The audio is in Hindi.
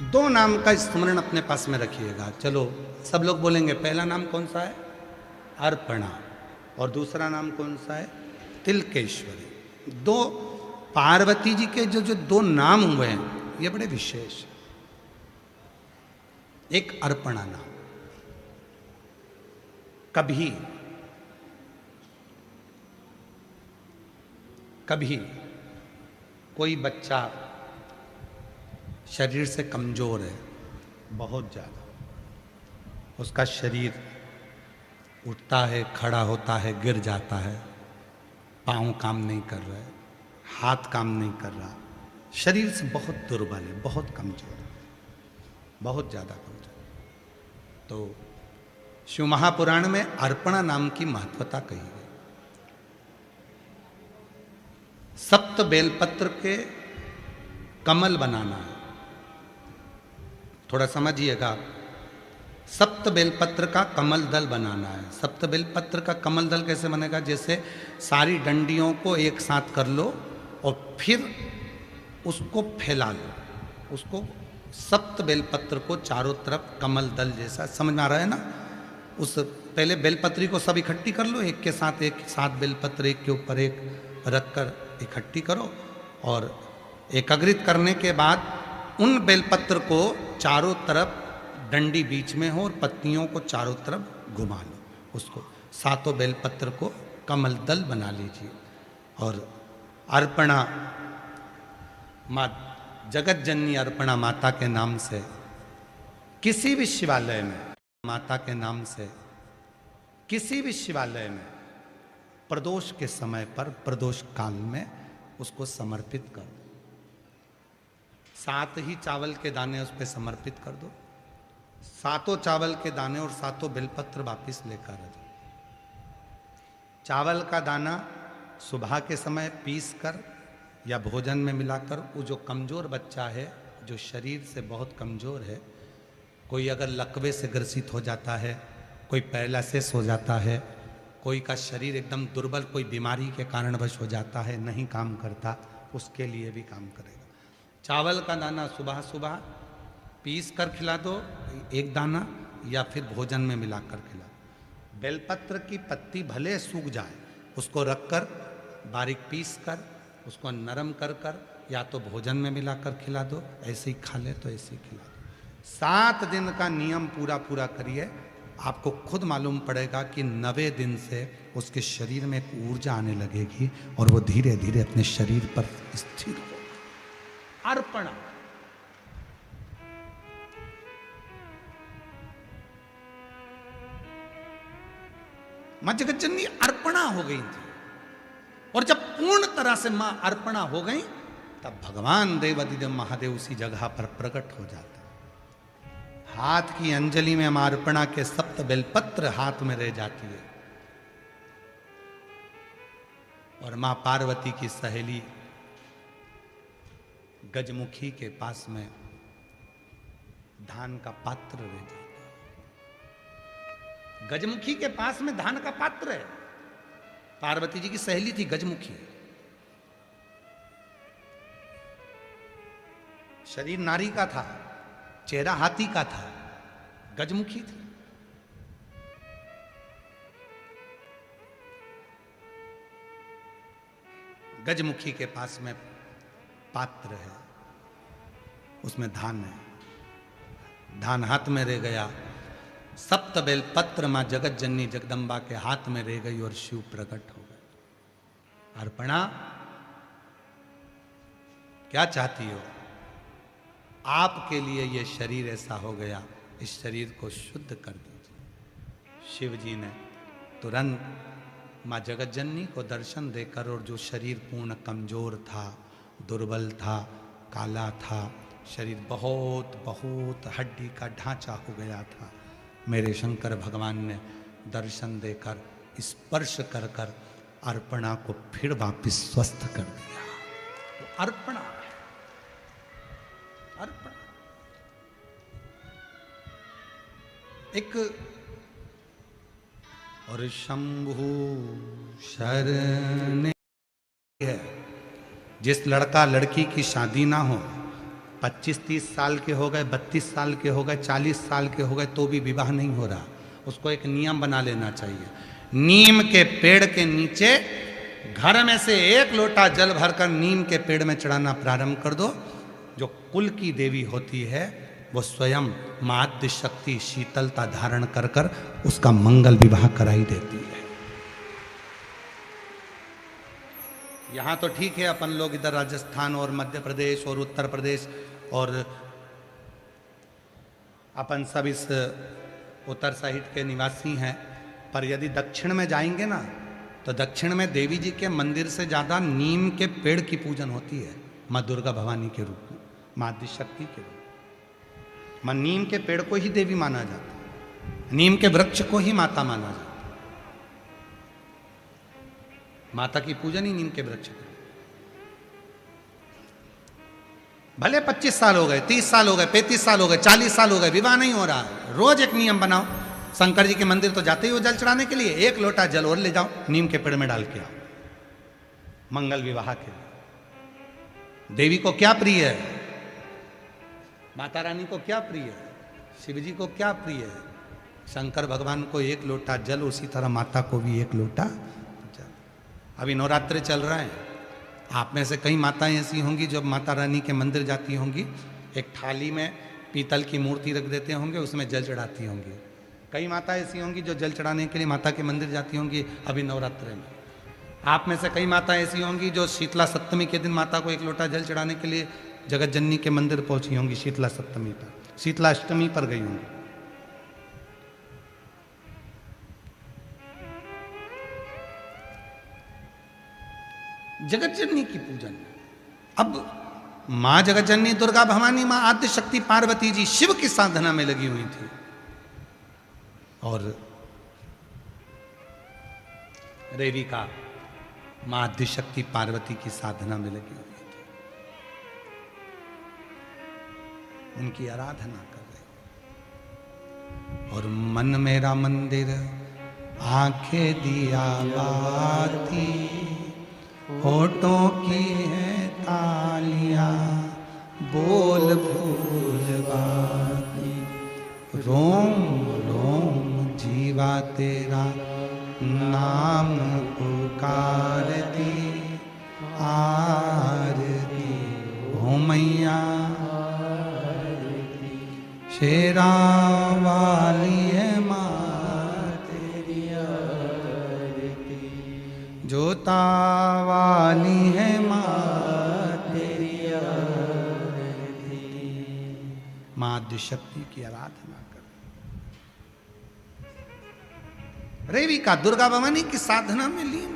दो नाम का स्मरण अपने पास में रखिएगा। चलो सब लोग बोलेंगे, पहला नाम कौन सा है? अर्पणा। और दूसरा नाम कौन सा है? तिलकेश्वरी। दो पार्वती जी के जो जो दो नाम हुए हैं ये बड़े विशेष हैं। एक अर्पणा नाम, कभी कभी कोई बच्चा शरीर से कमजोर है, बहुत ज्यादा, उसका शरीर उठता है, खड़ा होता है, गिर जाता है, पाँव काम नहीं कर रहा है, हाथ काम नहीं कर रहा, शरीर से बहुत दुर्बल है, बहुत कमजोर है, बहुत ज़्यादा कमजोर। तो शिव महापुराण में अर्पणा नाम की महत्वता कही है। सप्त बेलपत्र के कमल बनाना है, थोड़ा समझिएगा। सप्त बेलपत्र का कमल दल बनाना है। सप्त बेलपत्र का कमल दल कैसे बनेगा? जैसे सारी डंडियों को एक साथ कर लो और फिर उसको फैला लो, उसको सप्त बेलपत्र को चारों तरफ कमल दल जैसा, समझ में आ रहा है ना? उस पहले बेलपत्री को सब इकट्ठी कर लो, एक के साथ एक, 7 बेलपत्र एक के ऊपर एक रखकर इकट्ठी करो, और एकत्रित करने के बाद उन बेलपत्र को चारों तरफ, डंडी बीच में हो और पत्तियों को चारों तरफ घुमा लो, उसको 7 बेलपत्र को कमल दल बना लीजिए। और अर्पणा माँ जगत जननी अर्पणा माता के नाम से किसी भी शिवालय में, माता के नाम से किसी भी शिवालय में प्रदोष के समय पर, प्रदोष काल में उसको समर्पित कर दो। 7 ही चावल के दाने उस पर समर्पित कर दो, 7 चावल के दाने और 7 बेलपत्र वापिस लेकर आ जाओ। चावल का दाना सुबह के समय पीस कर या भोजन में मिलाकर, वो जो कमज़ोर बच्चा है, जो शरीर से बहुत कमज़ोर है, कोई अगर लकवे से ग्रसित हो जाता है, कोई पैरालिसिस हो जाता है, कोई का शरीर एकदम दुर्बल, कोई बीमारी के कारणवश हो जाता है, नहीं काम करता, उसके लिए भी काम करेगा। चावल का दाना सुबह सुबह पीस कर खिला दो, एक दाना, या फिर भोजन में मिलाकर खिला दो। बेलपत्र की पत्ती भले सूख जाए, उसको रखकर बारीक पीस कर उसको नरम कर कर या तो भोजन में मिलाकर खिला दो, ऐसे ही खा ले तो ऐसे ही खिला दो। 7 दिन का नियम पूरा पूरा करिए, आपको खुद मालूम पड़ेगा कि 9वें दिन से उसके शरीर में एक ऊर्जा आने लगेगी और वो धीरे धीरे अपने शरीर पर स्थिर हो। अर्पणा, मां जगत जननी अर्पणा हो गई थी, और जब पूर्ण तरह से मां अर्पणा हो गई तब भगवान देवादिदेव महादेव उसी जगह पर प्रकट हो जाता। हाथ की अंजलि में मां अर्पणा के 7 बेलपत्र हाथ में रह जाती है, और मां पार्वती की सहेली गजमुखी के पास में धान का पात्र रह जाता है। गजमुखी के पास में धान का पात्र है। पार्वती जी की सहेली थी गजमुखी, शरीर नारी का था, चेहरा हाथी का था, गजमुखी थी। गजमुखी के पास में पात्र है, उसमें धान है, धान हाथ में रह गया। 7 बेलपत्र मां जगत जननी जगदम्बा के हाथ में रह गई और शिव प्रकट हो गए। अर्पणा, क्या चाहती हो? आपके लिए ये शरीर ऐसा हो गया, इस शरीर को शुद्ध कर दीजिए। शिव जी ने तुरंत मां जगत जननी को दर्शन देकर, और जो शरीर पूर्ण कमजोर था, दुर्बल था, काला था, शरीर बहुत बहुत हड्डी का ढांचा हो गया था, मेरे शंकर भगवान ने दर्शन देकर, स्पर्श कर कर अर्पणा को फिर वापिस स्वस्थ कर दिया। तो अर्पणा, अर्पणा एक, और शंभु शरण है। जिस लड़का लड़की की शादी ना हो, 25-30 साल के हो गए, 32 साल के हो गए, 40 साल के हो गए तो भी विवाह नहीं हो रहा, उसको एक नियम बना लेना चाहिए। नीम के पेड़ के नीचे घर में से 1 लोटा जल भरकर नीम के पेड़ में चढ़ाना प्रारंभ कर दो। जो कुल की देवी होती है वो स्वयं माद्य शक्ति शीतलता धारण कर कर उसका मंगल विवाह कराई देती है। यहाँ तो ठीक है, अपन लोग इधर राजस्थान और मध्य प्रदेश और उत्तर प्रदेश और अपन सब इस उत्तर साइड के निवासी हैं, पर यदि दक्षिण में जाएंगे ना तो दक्षिण में देवी जी के मंदिर से ज़्यादा नीम के पेड़ की पूजन होती है, माँ दुर्गा भवानी के रूप में, माँ आदिशक्ति के रूप में। माँ नीम के पेड़ को ही देवी माना जाता है, नीम के वृक्ष को ही माता माना जाता है। माता की पूजन ही नीम के वृक्ष पर। भले 25 साल हो गए, 30 साल हो गए, 35 साल हो गए, 40 साल हो गए, विवाह नहीं हो रहा है, रोज एक नियम बनाओ। शंकर जी के मंदिर तो जाते ही हो जल चढ़ाने के लिए, 1 लोटा जल और ले जाओ, नीम के पेड़ में डाल के आओ, मंगल विवाह के लिए। देवी को क्या प्रिय है, माता रानी को क्या प्रिय है, शिव जी को क्या प्रिय है, शंकर भगवान को 1 लोटा जल, उसी तरह माता को भी 1 लोटा। अभी नवरात्रि चल रहा है, आप में से कई माताएं ऐसी होंगी जो माता रानी के मंदिर जाती होंगी, एक थाली में पीतल की मूर्ति रख देते होंगे, उसमें जल चढ़ाती होंगी। कई माता ऐसी होंगी जो जल चढ़ाने के लिए माता के मंदिर जाती होंगी अभी नवरात्रि में। आप में से कई माता ऐसी होंगी जो शीतला सप्तमी के दिन माता को 1 लोटा जल चढ़ाने के लिए जगत जननी के मंदिर पहुंची होंगी शीतला सप्तमी पर, शीतला अष्टमी पर गई होंगी। जगत जननी की पूजन। अब मां जगत जननी दुर्गा भवानी, मां आद्य शक्ति पार्वती जी शिव की साधना में लगी हुई थी और रेविका मां आद्य शक्ति पार्वती की साधना में लगी हुई थी, उनकी आराधना कर रहे। और मन मेरा मंदिर आंखें दिया बाती, होठों की है तालियां, बोल फूल बाती, रोम रोम जीवा तेरा नाम पुकारती, आरती हो मैया शेरा वाली है माँ तेरी आरती, जोता वाली है माँ तेरी आरती। माँ आद्य शक्ति की आराधना कर। रेविका दुर्गा भवानी की साधना में लीन